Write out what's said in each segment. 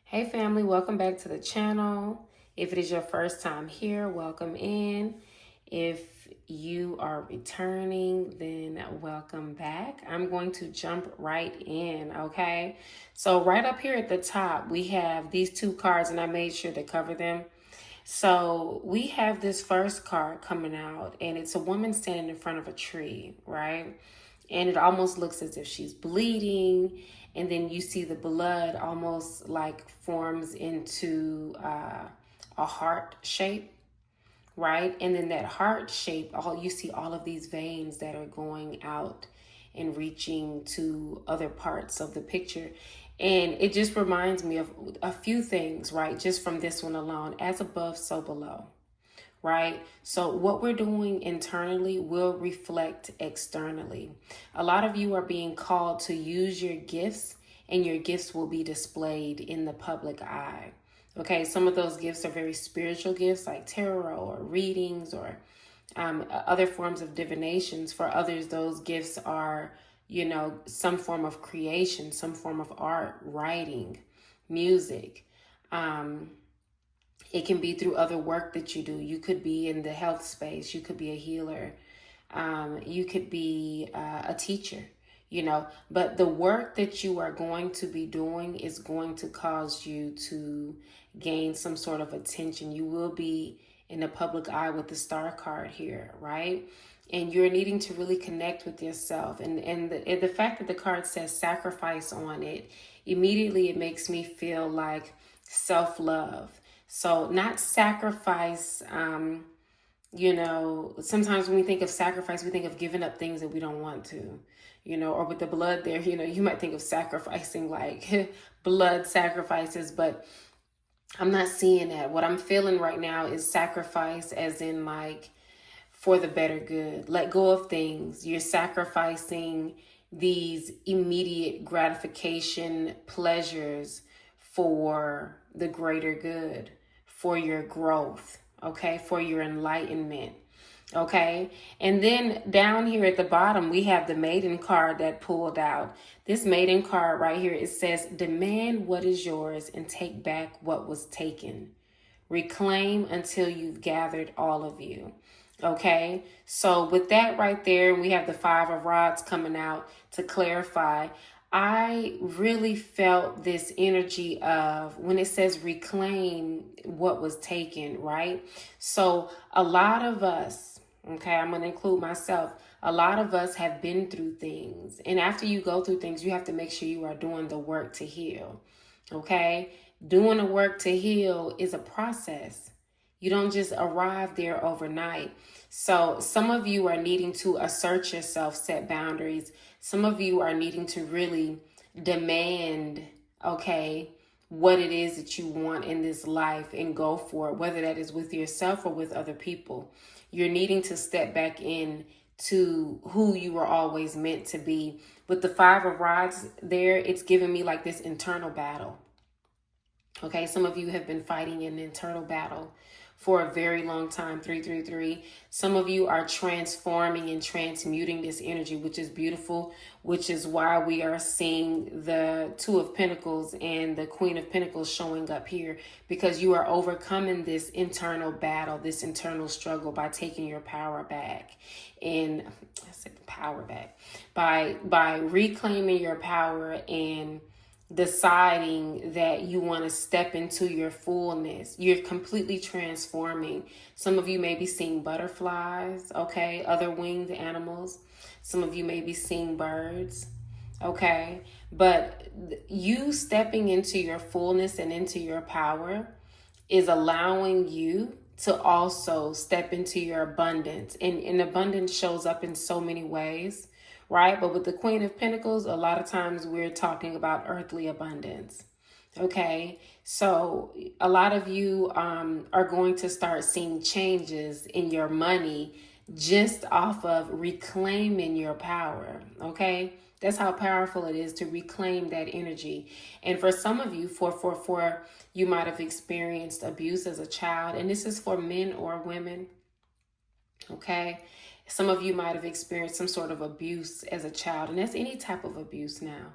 Hey family, welcome back to the channel. If it is your first time here, welcome in. If you are returning, then welcome back. I'm going to jump right in, okay? So right up here at the top, we have these two cards and I made sure to cover them. So we have this first card coming out and it's a woman standing in front of a tree, right? And it almost looks as if she's bleeding, and then you see the blood almost like forms into a heart shape, right? And then that heart shape, all you see all of these veins that are going out and reaching to other parts of the picture. And it just reminds me of a few things, right? Just from this one alone: as above, so below, right? So what we're doing internally will reflect externally. A lot of you are being called to use your gifts, and your gifts will be displayed in the public eye. Okay, some of those gifts are very spiritual gifts like tarot or readings or other forms of divinations. For others, those gifts are, some form of creation, some form of art, writing, music. It can be through other work that you do. You could be in the health space. You could be a healer. You could be a teacher, but the work that you are going to be doing is going to cause you to gain some sort of attention. You will be in the public eye with the star card here, right? And you're needing to really connect with yourself. And the fact that the card says sacrifice on it, immediately it makes me feel like self-love. So not sacrifice, sometimes when we think of sacrifice, we think of giving up things that we don't want to, or with the blood there, you might think of sacrificing like blood sacrifices, but I'm not seeing that. What I'm feeling right now is sacrifice as in like for the better good. Let go of things. You're sacrificing these immediate gratification pleasures for the greater good, for your growth, okay, for your enlightenment. Okay, and then down here at the bottom, we have the maiden card that pulled out. This maiden card right here, it says, demand what is yours and take back what was taken. Reclaim until you've gathered all of you. Okay, so with that right there, we have the Five of Rods coming out to clarify. I really felt this energy of when it says reclaim what was taken, right? So a lot of us, okay, I'm going to include myself. A lot of us have been through things. And after you go through things, you have to make sure you are doing the work to heal. Okay? Doing the work to heal is a process. You don't just arrive there overnight. So some of you are needing to assert yourself, set boundaries. Some of you are needing to really demand, okay, what it is that you want in this life and go for it, whether that is with yourself or with other people. You're needing to step back in to who you were always meant to be. With the Five of Rods there, it's giving me like this internal battle. Okay, some of you have been fighting an internal battle for a very long time, 333. Some of you are transforming and transmuting this energy, which is beautiful, which is why we are seeing the Two of Pentacles and the Queen of Pentacles showing up here, because you are overcoming this internal battle, this internal struggle by taking your power back. And I said power back by reclaiming your power and deciding that you want to step into your fullness. You're completely transforming. Some of you may be seeing butterflies, okay, other winged animals. Some of you may be seeing birds, okay, but you stepping into your fullness and into your power is allowing you to also step into your abundance. And abundance shows up in so many ways, right? But with the Queen of Pentacles, a lot of times we're talking about earthly abundance. Okay, so a lot of you are going to start seeing changes in your money just off of reclaiming your power. Okay, that's how powerful it is to reclaim that energy. And for some of you, 444, you might have experienced abuse as a child, and this is for men or women. Okay, some of you might have experienced some sort of abuse as a child, and that's any type of abuse now.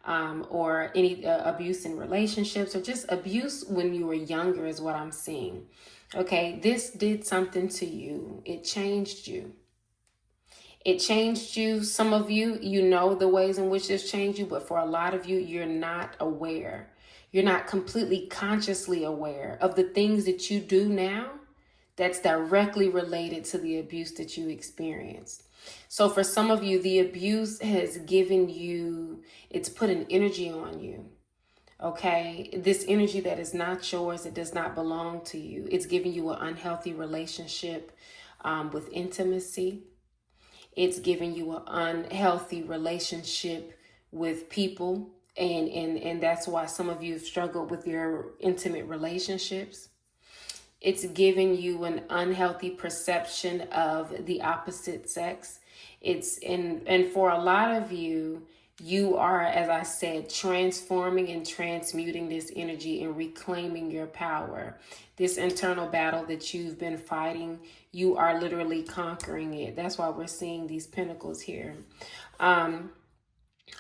or any abuse in relationships, or just abuse when you were younger is what I'm seeing. Okay, this did something to you. It changed you. It changed you. Some of you, you know the ways in which this changed you, but for a lot of you, you're not aware. You're not completely consciously aware of the things that you do now that's directly related to the abuse that you experienced. So for some of you, the abuse has given you, it's put an energy on you. Okay, this energy that is not yours, it does not belong to you. It's giving you an unhealthy relationship with intimacy. It's giving you an unhealthy relationship with people. And that's why some of you have struggled with your intimate relationships. It's giving you an unhealthy perception of the opposite sex. And for a lot of you, you are, as I said, transforming and transmuting this energy and reclaiming your power. This internal battle that you've been fighting, you are literally conquering it. That's why we're seeing these pentacles here.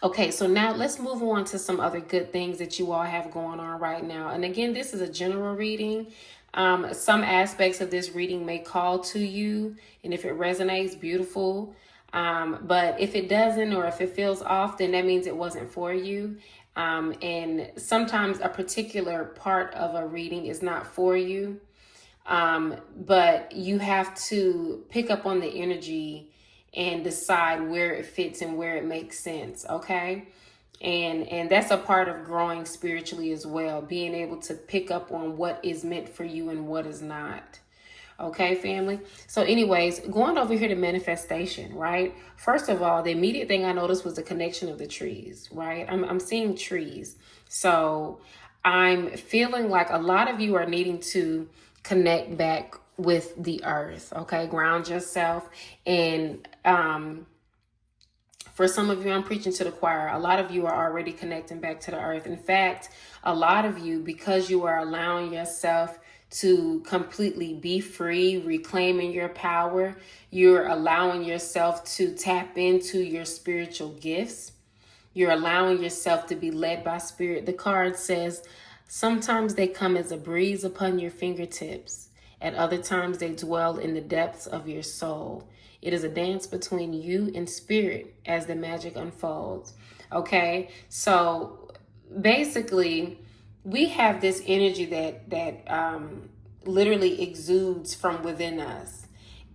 Okay, so now let's move on to some other good things that you all have going on right now. And again, this is a general reading. Some aspects of this reading may call to you, and if it resonates, beautiful. But if it doesn't, or if it feels off, then that means it wasn't for you. And sometimes a particular part of a reading is not for you. But you have to pick up on the energy and decide where it fits and where it makes sense. Okay. And that's a part of growing spiritually as well, being able to pick up on what is meant for you and what is not. Okay, family. So anyways, going over here to manifestation, right? First of all, the immediate thing I noticed was the connection of the trees, right? I'm seeing trees. So I'm feeling like a lot of you are needing to connect back with the earth. Okay, ground yourself. And for some of you, I'm preaching to the choir. A lot of you are already connecting back to the earth. In fact, a lot of you, because you are allowing yourself to completely be free, reclaiming your power, you're allowing yourself to tap into your spiritual gifts. You're allowing yourself to be led by spirit. The card says, sometimes they come as a breeze upon your fingertips. At other times, they dwell in the depths of your soul. It is a dance between you and spirit as the magic unfolds. Okay, so basically, we have this energy that literally exudes from within us.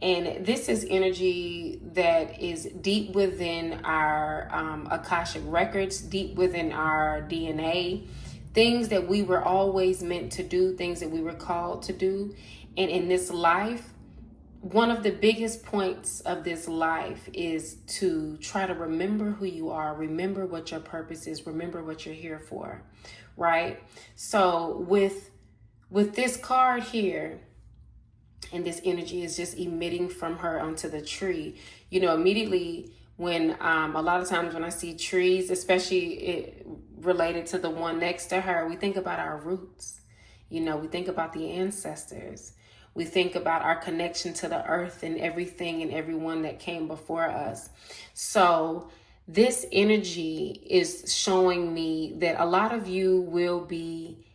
And this is energy that is deep within our Akashic records, deep within our DNA, things that we were always meant to do, things that we were called to do. And in this life, one of the biggest points of this life is to try to remember who you are, remember what your purpose is, remember what you're here for, right? So with this card here, and this energy is just emitting from her onto the tree, you know, immediately when a lot of times when I see trees, especially related to the one next to her, we think about our roots. You know, we think about the ancestors. We think about our connection to the earth and everything and everyone that came before us. So this energy is showing me that a lot of you will be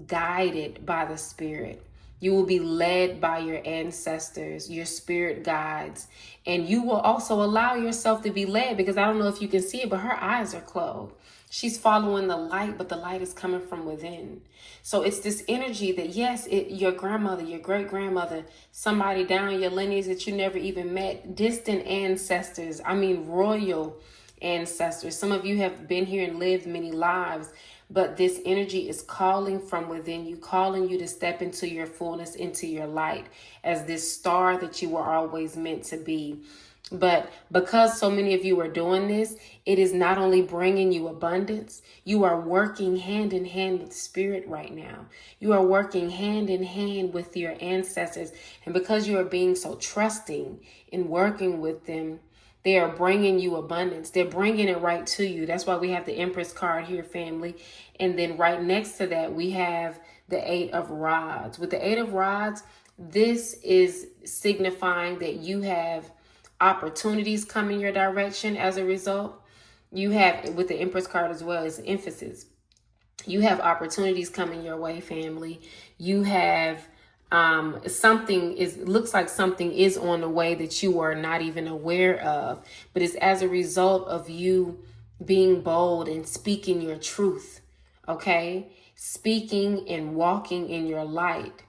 guided by the spirit. You will be led by your ancestors, your spirit guides, and you will also allow yourself to be led, because I don't know if you can see it, but her eyes are closed. She's following the light, but the light is coming from within. So it's this energy that, yes, your grandmother, your great-grandmother, somebody down your lineage that you never even met, distant ancestors, I mean royal ancestors. Some of you have been here and lived many lives, but this energy is calling from within you, calling you to step into your fullness, into your light, as this star that you were always meant to be. But because so many of you are doing this, it is not only bringing you abundance, you are working hand in hand with spirit right now. You are working hand in hand with your ancestors. And because you are being so trusting in working with them, they are bringing you abundance. They're bringing it right to you. That's why we have the Empress card here, family. And then right next to that, we have the Eight of Rods. With the Eight of Rods, this is signifying that you have opportunities coming your direction as a result. You have, with the Empress card as well, it's emphasis. You have opportunities coming your way, family. You have looks like something is on the way that you are not even aware of, but it's as a result of you being bold and speaking your truth. Okay, speaking and walking in your light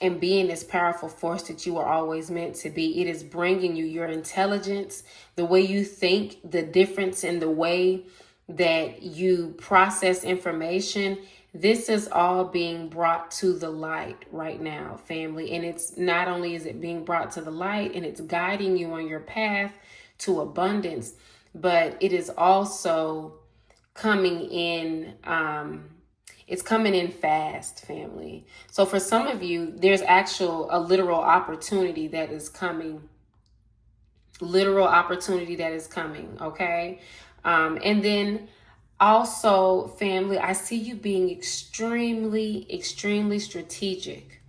and being this powerful force that you are always meant to be. It is bringing you your intelligence, the way you think, the difference in the way that you process information. This is all being brought to the light right now, family. And it's not only is it being brought to the light and it's guiding you on your path to abundance, but it is also coming in, it's coming in fast, family. So for some of you, there's a literal opportunity that is coming. Okay? And then also, family, I see you being extremely, extremely strategic.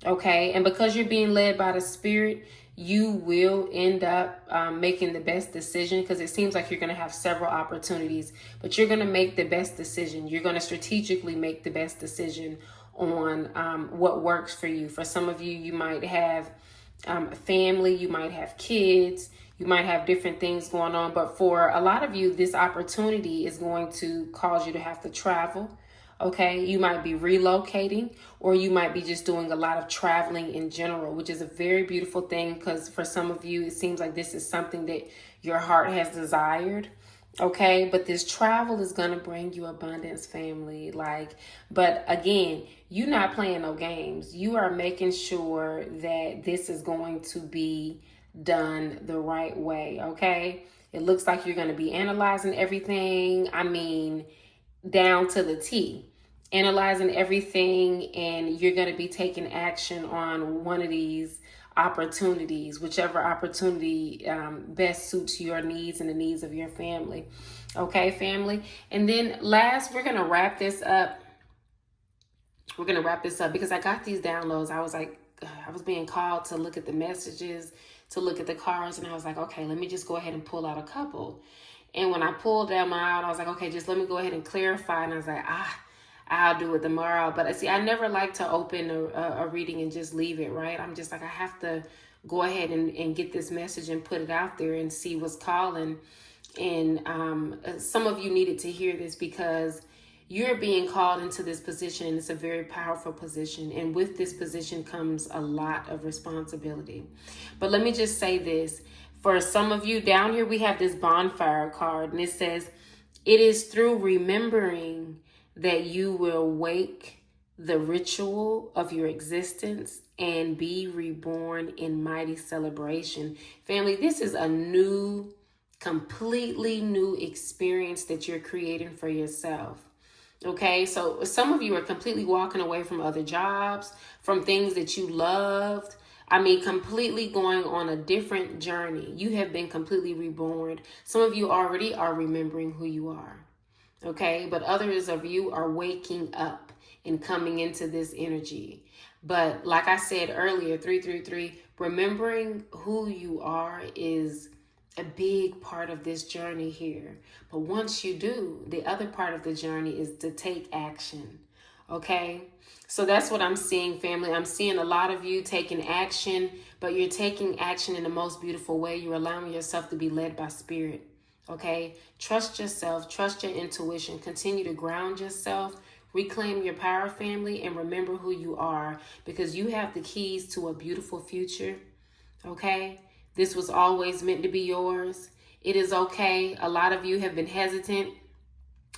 Okay? And because you're being led by the Spirit, you will end up making the best decision, because it seems like you're going to have several opportunities, but you're going to make the best decision. You're going to strategically make the best decision on what works for you. For some of you, you might have family, you might have kids, you might have different things going on. But for a lot of you, this opportunity is going to cause you to have to travel. Okay, you might be relocating, or you might be just doing a lot of traveling in general, which is a very beautiful thing, because for some of you, it seems like this is something that your heart has desired. Okay, but this travel is going to bring you abundance, family. But again, you're not playing no games. You are making sure that this is going to be done the right way. Okay, it looks like you're going to be analyzing everything. I mean, down to the T, analyzing everything, and you're going to be taking action on one of these opportunities, whichever opportunity best suits your needs and the needs of your family. Okay, family. And then last, we're going to wrap this up. Because I got these downloads. I was like, I was being called to look at the messages, to look at the cards, and I was like, okay, let me just go ahead and pull out a couple. And when I pulled them out, I was like, okay, just let me go ahead and clarify. And I was like, I'll do it tomorrow. But see, I never like to open a reading and just leave it, right? I'm just like, I have to go ahead and get this message and put it out there and see what's calling. And some of you needed to hear this, because you're being called into this position, and it's a very powerful position. And with this position comes a lot of responsibility. But let me just say this. For some of you down here, we have this bonfire card, and it says, it is through remembering that you will wake the ritual of your existence and be reborn in mighty celebration. Family, this is a new, completely new experience that you're creating for yourself. Okay, so some of you are completely walking away from other jobs, from things that you loved. I mean, completely going on a different journey. You have been completely reborn. Some of you already are remembering who you are. Okay, but others of you are waking up and coming into this energy. But like I said earlier, 333, remembering who you are is a big part of this journey here. But once you do, the other part of the journey is to take action. Okay, so that's what I'm seeing, family. I'm seeing a lot of you taking action, but you're taking action in the most beautiful way. You're allowing yourself to be led by Spirit. Okay, trust yourself, trust your intuition, continue to ground yourself, reclaim your power, family, and remember who you are, because you have the keys to a beautiful future. Okay, this was always meant to be yours. It is okay. A lot of you have been hesitant.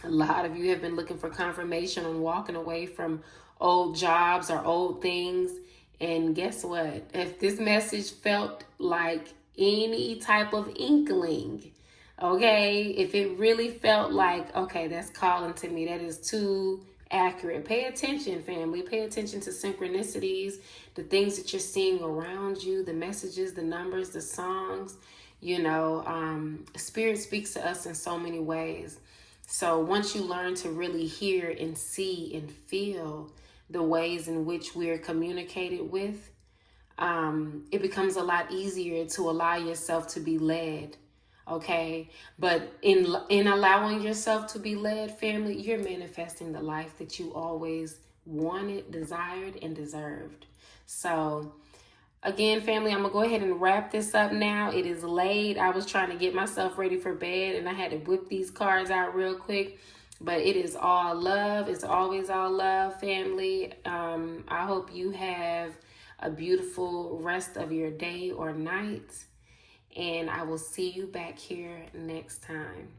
A lot of you have been looking for confirmation on walking away from old jobs or old things. And guess what? If this message felt like any type of inkling, okay, if it really felt like, okay, that's calling to me, that is too accurate, pay attention, family. Pay attention to synchronicities, the things that you're seeing around you, the messages, the numbers, the songs. Spirit speaks to us in so many ways. So once you learn to really hear and see and feel the ways in which we're communicated with, it becomes a lot easier to allow yourself to be led. Okay, but in allowing yourself to be led, family, you're manifesting the life that you always wanted, desired, and deserved. So again, family, I'm gonna go ahead and wrap this up now. It is late. I was trying to get myself ready for bed, and I had to whip these cards out real quick. But it is all love. It's always all love, family. I hope you have a beautiful rest of your day or night. And I will see you back here next time.